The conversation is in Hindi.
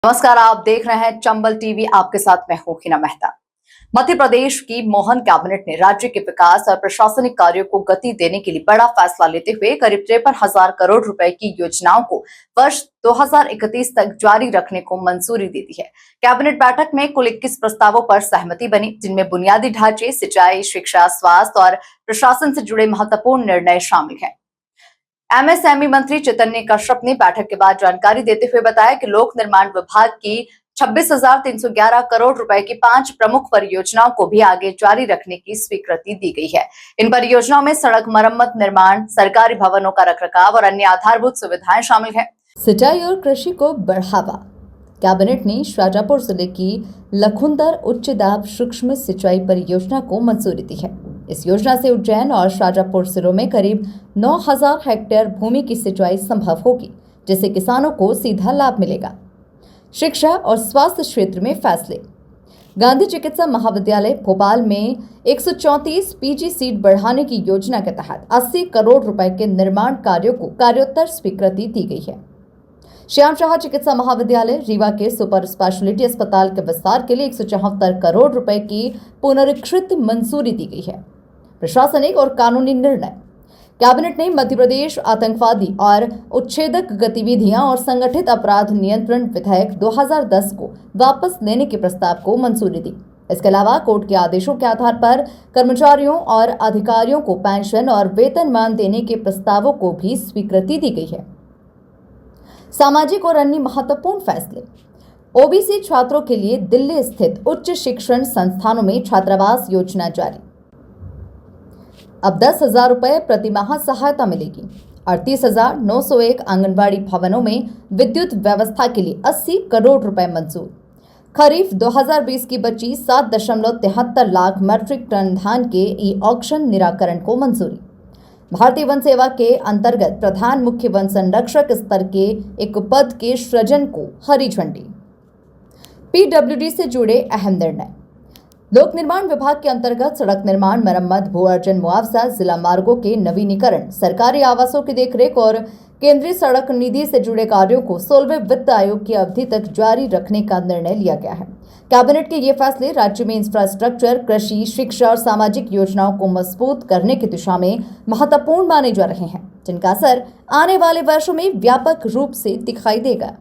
नमस्कार, आप देख रहे हैं चंबल टीवी। आपके साथ मैं हूं हिना मेहता। मध्य प्रदेश की मोहन कैबिनेट ने राज्य के विकास और प्रशासनिक कार्यों को गति देने के लिए बड़ा फैसला लेते हुए करीब 53,000 करोड़ रुपए की योजनाओं को वर्ष 2031 तक जारी रखने को मंजूरी दे दी है। कैबिनेट बैठक में कुल 21 प्रस्तावों पर सहमति बनी, जिनमें बुनियादी ढांचे, सिंचाई, शिक्षा, स्वास्थ्य और प्रशासन से जुड़े महत्वपूर्ण निर्णय शामिल हैं। एमएसएमई मंत्री चैतन्य कश्यप ने बैठक के बाद जानकारी देते हुए बताया कि लोक निर्माण विभाग की 26,311 करोड़ रुपए की 5 प्रमुख परियोजनाओं को भी आगे जारी रखने की स्वीकृति दी गई है। इन परियोजनाओं में सड़क मरम्मत, निर्माण, सरकारी भवनों का रखरखाव और अन्य आधारभूत सुविधाएं शामिल हैं। सिंचाई और कृषि को बढ़ावा। कैबिनेट ने शाजापुर जिले की लखुंदर उच्च दाब सूक्ष्म सिंचाई परियोजना को मंजूरी दी है। इस योजना से उज्जैन और शाजापुर जिलों में करीब 9,000 हेक्टेयर भूमि की सिंचाई संभव होगी, जिससे किसानों को सीधा लाभ मिलेगा। शिक्षा और स्वास्थ्य क्षेत्र में फैसले। गांधी चिकित्सा महाविद्यालय भोपाल में 134 पीजी सीट बढ़ाने की योजना के तहत 80 करोड़ रुपए के निर्माण कार्यों को कार्योत्तर स्वीकृति दी गई है। श्याम शाह चिकित्सा महाविद्यालय रीवा के सुपर स्पेशलिटी अस्पताल के विस्तार के लिए 174 करोड़ रुपए की पुनरीक्षित मंजूरी दी गई है। प्रशासनिक और कानूनी निर्णय। कैबिनेट ने मध्य प्रदेश आतंकवादी और उच्छेदक गतिविधियां और संगठित अपराध नियंत्रण विधेयक 2010 को वापस लेने के प्रस्ताव को मंजूरी दी। इसके अलावा कोर्ट के आदेशों के आधार पर कर्मचारियों और अधिकारियों को पेंशन और वेतनमान देने के प्रस्तावों को भी स्वीकृति दी गई है। सामाजिक और अन्य महत्वपूर्ण फैसले। ओबीसी छात्रों के लिए दिल्ली स्थित उच्च शिक्षण संस्थानों में छात्रावास योजना जारी। अब 10,000 रुपए प्रति माह सहायता मिलेगी। 38,901 आंगनबाड़ी भवनों में विद्युत व्यवस्था के लिए 80 करोड़ रुपए मंजूर। खरीफ 2020 की बची 7.73 लाख मीट्रिक टन धान के ई ऑक्शन निराकरण को मंजूरी। भारतीय वन सेवा के अंतर्गत प्रधान मुख्य वन संरक्षक स्तर के एक पद के सृजन को हरी झंडी। पीडब्ल्यूडी से जुड़े अहम निर्णय। लोक निर्माण विभाग के अंतर्गत सड़क निर्माण, मरम्मत, भू अर्जन मुआवजा, जिला मार्गों के नवीनीकरण, सरकारी आवासों की देखरेख और केंद्रीय सड़क निधि से जुड़े कार्यों को 16वें वित्त आयोग की अवधि तक जारी रखने का निर्णय लिया गया है। कैबिनेट के ये फैसले राज्य में इंफ्रास्ट्रक्चर, कृषि, शिक्षा और सामाजिक योजनाओं को मजबूत करने की दिशा में महत्वपूर्ण माने जा रहे हैं, जिनका असर आने वाले वर्षों में व्यापक रूप से दिखाई देगा।